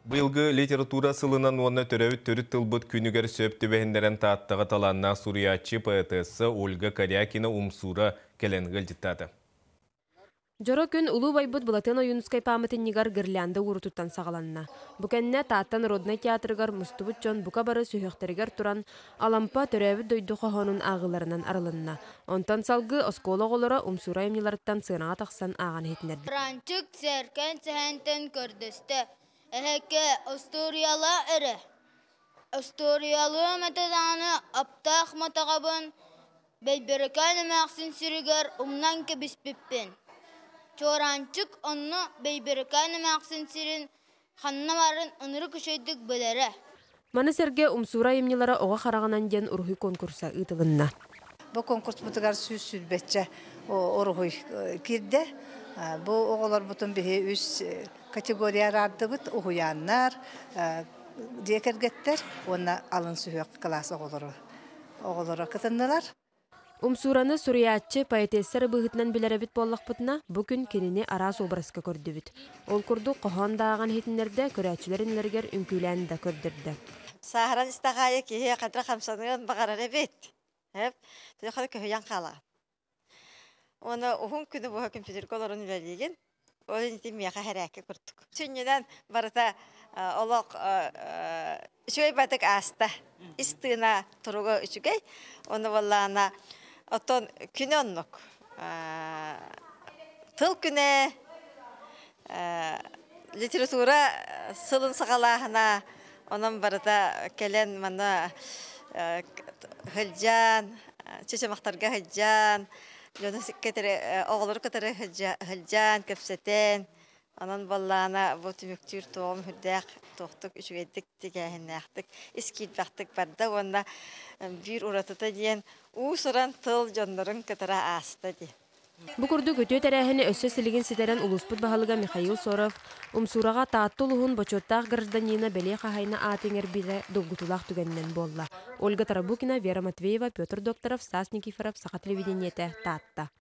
Быйылгы литература сылынан оны төрөбүт төрүт тылбыт күнүгер сөптү бэхиндерен тааттыға таланна суриячы поэтесса Ольга Корякина умсура келен гылжыттады. Жоро күн улуу байбыт Булатын оюнускай памытын нигар гирлянда урутуттан сағаланна. Бүкәнне тааттан Родной театрыгар мустубут жон бука бары сүйөктеригер туран алампа төрөбүт дойду хохонун агыларынан арылынна. Онтан салгы оскола голора умсура эмниларыттан сынаға тақсан аған хетинерді. Ранчык сәркен сәхентен көрдісті. Әхәке Осториала әрі. Осториалы мәтәданы аптақ матағабын бәйберекәні мәқсін сірігер умнан кебіспіппен. Чоранчык онны бәйберекәні мәқсін сірін ханнамарын ыныры күшейдік бөлері. Маны сәрге умсура эмнилара оға қарағанан ден урхи конкурса ытылынна. Бұл конкурс бұтығар сүз-сүлбетчі орғой кирді. Бұл оғылар бұтын бігі үз категорияр арды бұт, ұғыяннар, декергеттер, оны алын сүйек класс оғылары кытындылар. Умсураны суриячы поэтессары быгытынан билеребит боллақ бұтына бүкін кеніне арас образка көрдібіт. Ол күрді қоған даған хетінлерді көрәчілерінлергер үнкүйләні да көрдірді. Сахаран истағайы кейе қадра қамсанығын бағарар әбет. Төйқады көйян қала. Оны ұғын күні бұға компьютер колорын үлелеген. Ол нетім мияқа әрәкі күрттік. Сүннеден барыта олық үшігей бәдік аста. Истына тұруға үшігей. Оны боллағына оттон күні оннық. Тыл күні литература сылын сағалағына онын барыта кәлен мана хылжан, чечемақтарға хылжан, оғылыр көтері хылжан, көпсетен, онын боллағына бұл түміктір тоғым хүрдәқ тоқтық үшігедік дегәйін әқтік, ескейт бәқтік барды, онына бір ұратыта дейін ұсыран тыл жондырын көтері асты дейін. Бу курдук өтө тәрәһіне өссө силигин ситерен улуспут баһалыга Михаил Соров умсурага таатты улуһун бочоттаах гражданина беле хахайна аатеңер бире долгутулах түгеннен болла. Ольга Тарабукина, Вера Матвеева, Петр Докторов, Стас Никифоров, Саха телевидениете, Таатта.